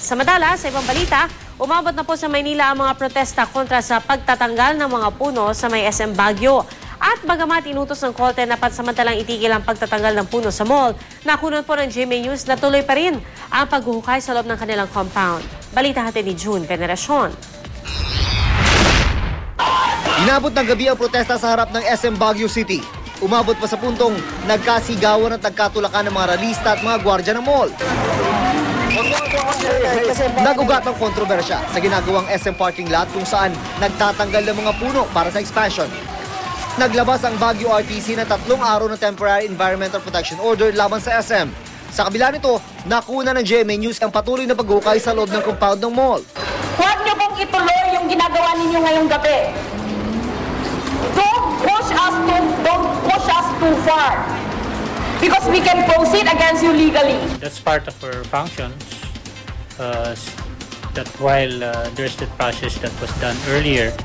Samantala, sa ibang balita, umabot na po sa Maynila ang mga protesta kontra sa pagtatanggal ng mga puno sa may SM Baguio. At bagamat inutos ng COLTE na pansamantalang itigil ang pagtatanggal ng puno sa mall, nakunod po ng GMA News na tuloy pa rin ang paghuhukay sa loob ng kanilang compound. Balita hatid ni June Veneracion. Inabot ng gabi ang protesta sa harap ng SM Baguio City. Umabot pa sa puntong nagkasigawan at nagkatulakan ng mga ralista at mga gwardya ng mall. Nagugat ang kontrobersya sa ginagawang SM parking lot kung saan nagtatanggal ng mga puno para sa expansion. Naglabas ang Baguio RTC ng 3 araw na Temporary Environmental Protection Order laban sa SM. Sa kabila nito, nakuna ng GMA News ang patuloy na paghukay sa loob ng compound ng mall. Huwag niyo pong ituloy yung ginagawa ninyo ngayong gabi. Don't push us too far. Because we can proceed against you legally. That's part of our functions. That while there's the process that was done earlier,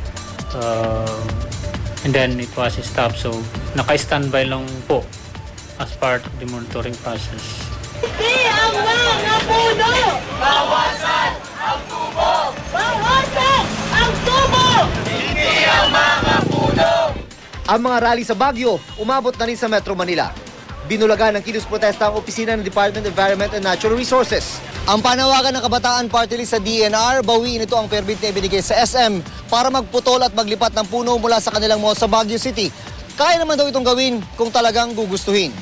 and then it was stopped. So naka-standby lang po as part of the monitoring process. Hindi ang mga puno! Bawasan ang tubo! Bawasan ang tubo! Hindi ang mga puno! Ang mga rally sa Baguio, umabot na rin sa Metro Manila. Binulagan ng kilos-protesta ang opisina ng Department of Environment and Natural Resources. Ang panawagan ng Kabataan Party List sa DENR, bawiin ito ang permit na ibinigay sa SM para magputol at maglipat ng puno mula sa kanilang mall sa Baguio City. Kaya naman daw itong gawin kung talagang gugustuhin.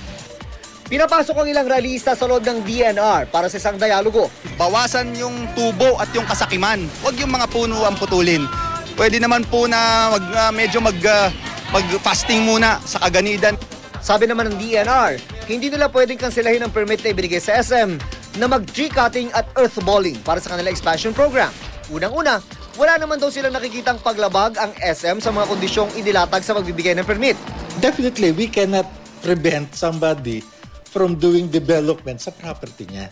Pinapasok ang ilang rallyista sa loob ng DENR para sa isang dialogo. Bawasan yung tubo at yung kasakiman. Huwag yung mga puno ang putulin. Pwede naman po na medyo mag-fasting muna sa kaganidan. Sabi naman ng DENR, hindi nila pwedeng kanselahin ang permit na ibinigay sa SM na mag-tree cutting at earth balling para sa kanilang expansion program. Unang-una, wala naman daw silang nakikitang paglabag ang SM sa mga kondisyong inilatag sa pagbibigay ng permit. Definitely, we cannot prevent somebody from doing development sa property niya.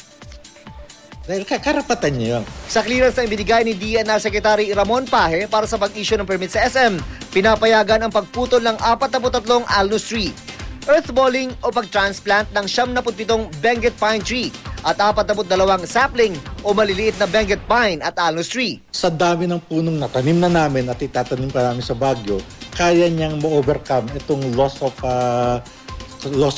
Dahil karapatan niya yun. Sa clearance na ibinigay ni DENR Secretary Ramon Pahe para sa pag-issue ng permit sa SM, pinapayagan ang pagputol ng 43 alnus tree, earthballing o pag-transplant ng 77 Benguet pine tree at 42 sapling o maliliit na Benguet pine at alnus tree. Sa dami ng punong natanim na namin at itatanim pa namin sa Baguio, kaya niyang ma-overcome itong loss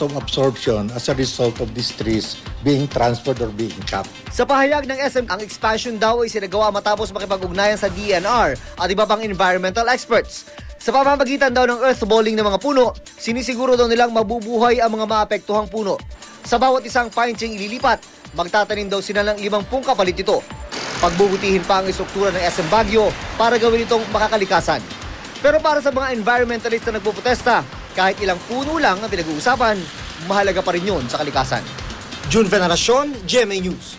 of absorption as a result of these trees being transferred or being cut. Sa pahayag ng SM, ang expansion daw ay sinagawa matapos makipag-ugnayan sa DENR at iba pang environmental experts. Sa pamamagitan daw ng earthballing ng mga puno, sinisiguro daw nilang mabubuhay ang mga maapektuhang puno. Sa bawat isang pine tree ililipat, magtatanim daw sila ng 50 kapalit ito. Pagbubutihin pa ang istruktura ng SM Baguio para gawin itong makakalikasan. Pero para sa mga environmentalist na nagpuprotesta, kahit ilang puno lang ang pinag-uusapan, mahalaga pa rin yun sa kalikasan. June Veneracion, GMA News.